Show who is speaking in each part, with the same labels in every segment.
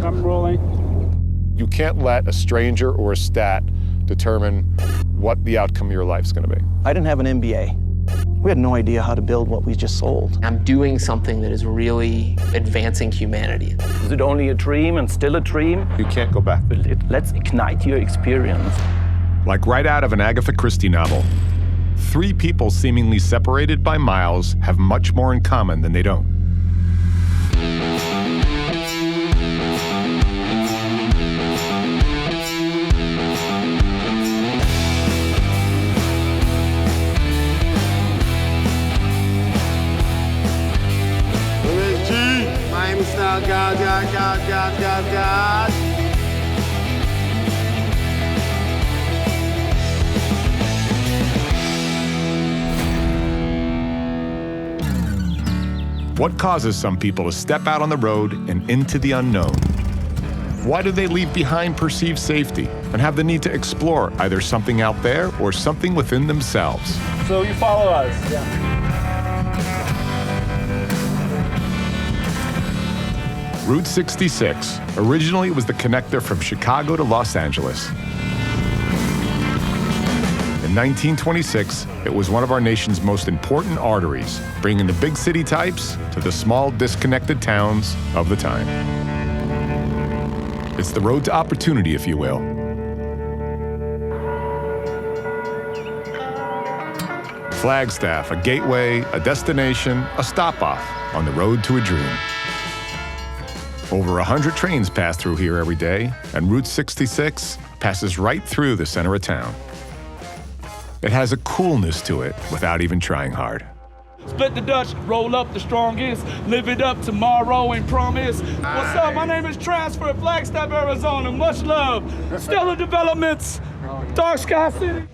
Speaker 1: I'm rolling.
Speaker 2: You can't let a stranger or a stat determine what the outcome of your life's gonna be.
Speaker 3: I didn't have an MBA. We had no idea how to build what we just sold.
Speaker 4: I'm doing something that is really advancing humanity.
Speaker 3: Is it only a dream and still a dream?
Speaker 2: You can't go back.
Speaker 3: Let's ignite your experience.
Speaker 2: Like right out of an Agatha Christie novel, three people seemingly separated by miles have much more in common than they don't.
Speaker 5: God.
Speaker 2: What causes some people to step out on the road and into the unknown? Why do they leave behind perceived safety and have the need to explore either something out there or something within themselves?
Speaker 1: So you follow us? Yeah.
Speaker 2: Route 66. Originally, it was the connector from Chicago to Los Angeles. In 1926, it was one of our nation's most important arteries, bringing the big city types to the small, disconnected towns of the time. It's the road to opportunity, if you will. Flagstaff, a gateway, a destination, a stop-off on the road to a dream. Over 100 trains pass through here every day, and Route 66 passes right through the center of town. It has a coolness to it without even trying hard.
Speaker 1: Split the Dutch, roll up the strongest, live it up tomorrow and promise. What's up? My name is Transfer, Flagstaff, Arizona. Much love. Stellar developments, Dark Sky City.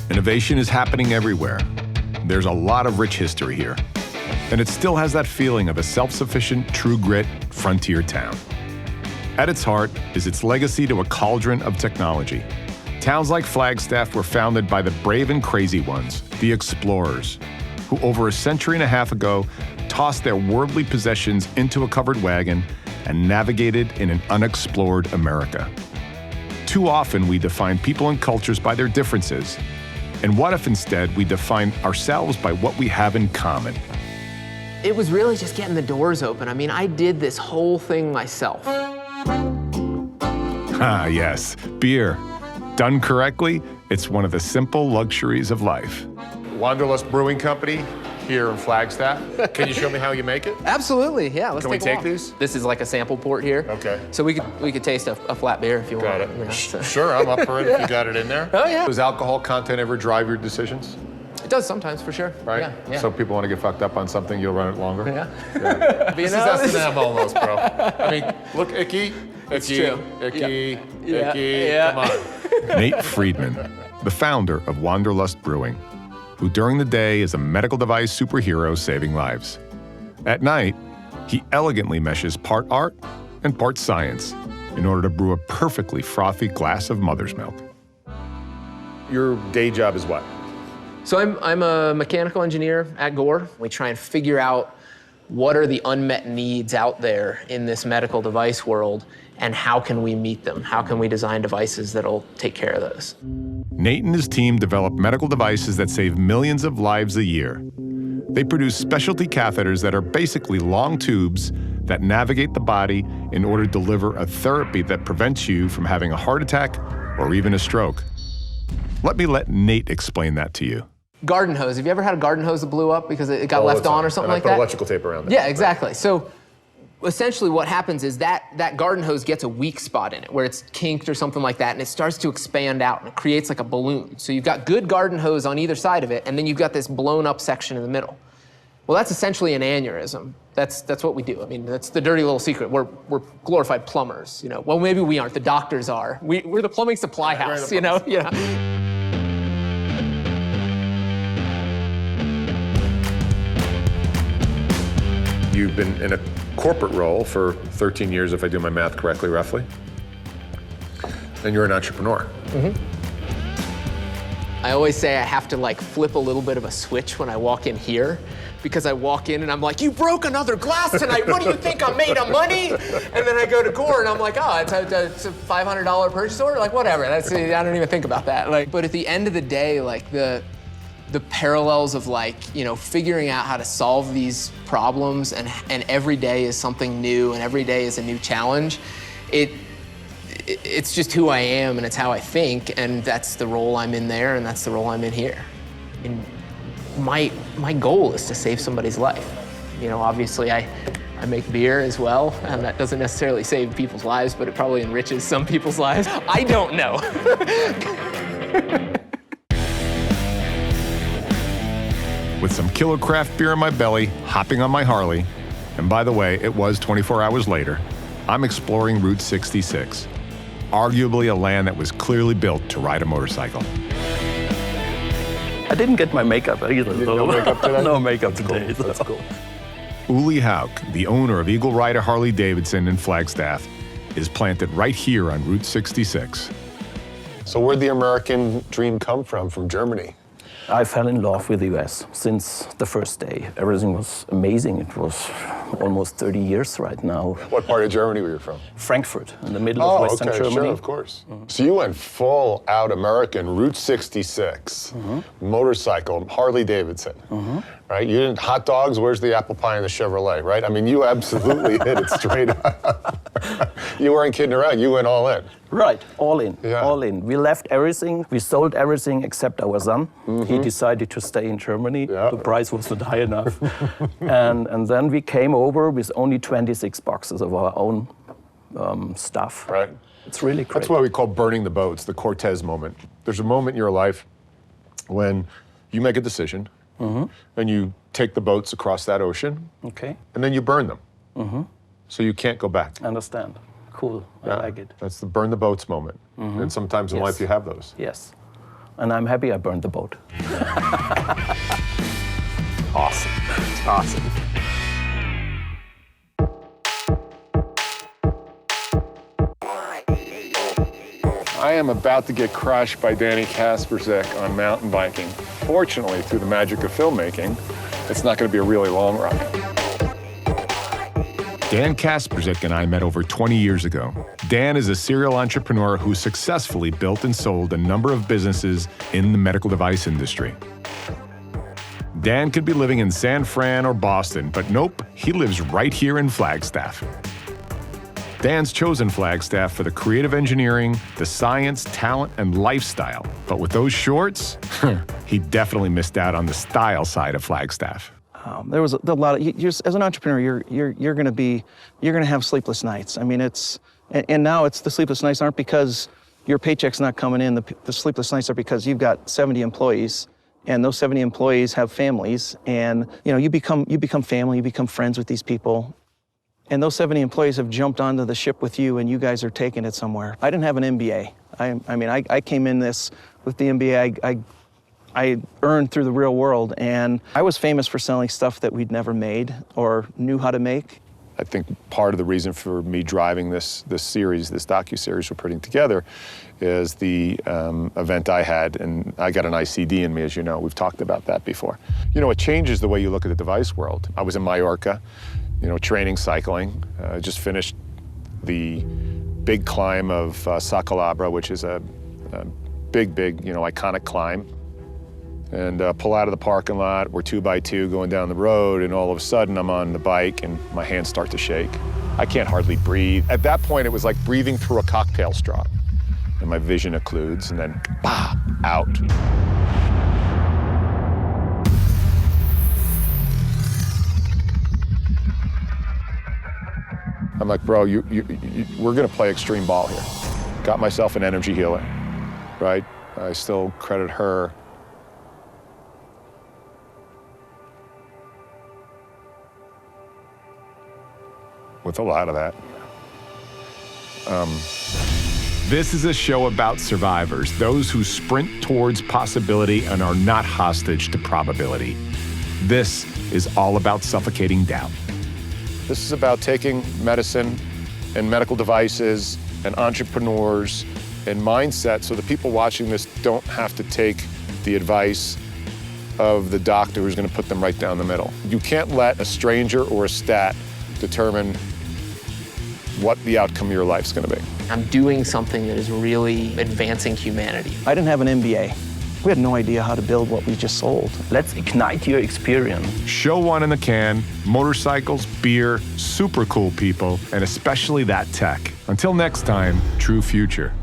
Speaker 2: Innovation is happening everywhere. There's a lot of rich history here. And it still has that feeling of a self-sufficient, true grit frontier town. At its heart is its legacy to a cauldron of technology. Towns like Flagstaff were founded by the brave and crazy ones, the explorers, who over a century and a half ago tossed their worldly possessions into a covered wagon and navigated in an unexplored America. Too often we define people and cultures by their differences. And what if instead we define ourselves by what we have in common?
Speaker 4: It was really just getting the doors open. I mean, I did this whole thing myself.
Speaker 2: Ah, yes, beer. Done correctly, it's one of the simple luxuries of life. Wanderlust Brewing Company here in Flagstaff. Can you show me how you make it?
Speaker 4: Absolutely, yeah. Let's
Speaker 2: Can we
Speaker 4: take a
Speaker 2: take
Speaker 4: walk.
Speaker 2: these?
Speaker 4: This is like a sample port here.
Speaker 2: Okay.
Speaker 4: So we could taste a flat beer if you
Speaker 2: Got
Speaker 4: want.
Speaker 2: it.
Speaker 4: You know, so.
Speaker 2: Sure, I'm up for it if you got it in there.
Speaker 4: Oh, yeah.
Speaker 2: Does alcohol content ever drive your decisions?
Speaker 4: It does sometimes, for sure.
Speaker 2: Right?
Speaker 4: Yeah.
Speaker 2: So people want to get fucked up on something, you'll run it longer?
Speaker 4: Yeah.
Speaker 2: This is S&M almost, bro. I mean, look, icky,
Speaker 4: true.
Speaker 2: icky,
Speaker 4: Yeah.
Speaker 2: icky,
Speaker 4: Yeah.
Speaker 2: come on. Nate Friedman, the founder of Wanderlust Brewing, who during the day is a medical device superhero saving lives. At night, he elegantly meshes part art and part science in order to brew a perfectly frothy glass of mother's milk. Your day job is what?
Speaker 4: So I'm a mechanical engineer at Gore. We try and figure out what are the unmet needs out there in this medical device world, and how can we meet them? How can we design devices that'll take care of those?
Speaker 2: Nate and his team develop medical devices that save millions of lives a year. They produce specialty catheters that are basically long tubes that navigate the body in order to deliver a therapy that prevents you from having a heart attack or even a stroke. Let Nate explain that to you.
Speaker 4: Garden hose. Have you ever had a garden hose that blew up because it got left on or something like that?
Speaker 2: Electrical tape around it.
Speaker 4: Yeah, exactly. So essentially what happens is that garden hose gets a weak spot in it where it's kinked or something like that, and it starts to expand out and it creates like a balloon. So you've got good garden hose on either side of it, and then you've got this blown up section in the middle. Well, that's essentially an aneurysm. That's what we do. I mean, that's the dirty little secret. We're glorified plumbers, you know. Well, maybe we aren't. The doctors are. We're the plumbing supply house, you know. Yeah.
Speaker 2: You've been in a corporate role for 13 years, if I do my math correctly, roughly. And you're an entrepreneur.
Speaker 4: Mm-hmm. I always say I have to like flip a little bit of a switch when I walk in here. because I walk in and I'm like, you broke another glass tonight. What do you think, I'm made of money? And then I go to Gore and I'm like, oh, it's a $500 purchase order? Like, whatever, I don't even think about that. Like, but at the end of the day, like the parallels of like, you know, figuring out how to solve these problems and every day is something new and every day is a new challenge. It's just who I am and it's how I think, and that's the role I'm in there and that's the role I'm in here. And my goal is to save somebody's life. You know, obviously I make beer as well, and that doesn't necessarily save people's lives, but it probably enriches some people's lives. I don't know.
Speaker 2: With some killer craft beer in my belly, hopping on my Harley, and by the way, it was 24 hours later, I'm exploring Route 66, arguably a land that was clearly built to ride a motorcycle.
Speaker 5: I didn't get my makeup either.
Speaker 2: No makeup today?
Speaker 5: No makeup today.
Speaker 2: Cool. That's cool. Uli Hauk, the owner of Eagle Rider Harley Davidson in Flagstaff, is planted right here on Route 66.
Speaker 6: So where'd the American dream come from Germany?
Speaker 5: I fell in love with the US since the first day. Everything was amazing. It was almost 30 years right now.
Speaker 6: What part of Germany were you from?
Speaker 5: Frankfurt, in the middle of Western Germany.
Speaker 6: Sure, of course. So you went full out American, Route 66, motorcycle, Harley Davidson, right? You didn't, hot dogs, where's the apple pie and the Chevrolet, right? I mean, you absolutely hit it straight up. You weren't kidding around, you went all in.
Speaker 5: Right, all in,
Speaker 6: Yeah.
Speaker 5: all in. We left everything, we sold everything except our son. He decided to stay in Germany.
Speaker 6: Yeah.
Speaker 5: The price was not high enough. and then we came over with only 26 boxes of our own stuff.
Speaker 6: Right.
Speaker 5: It's really great.
Speaker 2: That's what we call burning the boats, the Cortez moment. There's a moment in your life when you make a decision and you take the boats across that ocean
Speaker 5: Okay,
Speaker 2: and then you burn them. So you can't go back.
Speaker 5: understand. Cool,
Speaker 2: Yeah,
Speaker 5: I like it.
Speaker 2: That's the burn the boats moment. And sometimes in
Speaker 5: Yes.
Speaker 2: life you have those.
Speaker 5: Yes, and I'm happy I burned the boat.
Speaker 2: Awesome. It's awesome. I am about to get crushed by Danny Kasperzik on mountain biking. Fortunately, through the magic of filmmaking, it's not going to be a really long ride. Dan Kasperzik and I met over 20 years ago. Dan is a serial entrepreneur who successfully built and sold a number of businesses in the medical device industry. Dan could be living in San Fran or Boston, but nope, he lives right here in Flagstaff. Dan's chosen Flagstaff for the creative engineering, the science, talent, and lifestyle. But with those shorts, he definitely missed out on the style side of Flagstaff.
Speaker 3: There was a lot of, as an entrepreneur, you're going to have sleepless nights. I mean, and now it's the sleepless nights aren't because your paycheck's not coming in. The sleepless nights are because you've got 70 employees, and those 70 employees have families, and you become family, you become friends with these people. And those 70 employees have jumped onto the ship with you, and you guys are taking it somewhere. I didn't have an MBA. I came in this with the MBA I earned through the real world, and I was famous for selling stuff that we'd never made or knew how to make.
Speaker 2: I think part of the reason for me driving this series, this docu-series we're putting together, is the event I had, and I got an ICD in me, as you know. We've talked about that before. It changes the way you look at the device world. I was in Mallorca, training cycling. Just finished the big climb of Sa Calabra, which is a big, iconic climb. And pull out of the parking lot, we're 2x2 going down the road, and all of a sudden I'm on the bike and my hands start to shake. I can't hardly breathe. At that point, it was like breathing through a cocktail straw. And my vision occludes, and then, bah, out. I'm like, bro, we're gonna play extreme ball here. Got myself an energy healer, right? I still credit her. With a lot of that. This is a show about survivors, those who sprint towards possibility and are not hostage to probability. This is all about suffocating doubt. This is about taking medicine and medical devices and entrepreneurs and mindset so the people watching this don't have to take the advice
Speaker 6: of the doctor who's going to put them right down the middle. You can't let a stranger or a stat determine what the outcome of your life's going to be.
Speaker 4: I'm doing something that is really advancing humanity.
Speaker 3: I didn't have an MBA. We had no idea how to build what we just sold.
Speaker 5: Let's ignite your experience.
Speaker 2: Show one in the can, motorcycles, beer, super cool people, and especially that tech. Until next time, True Future.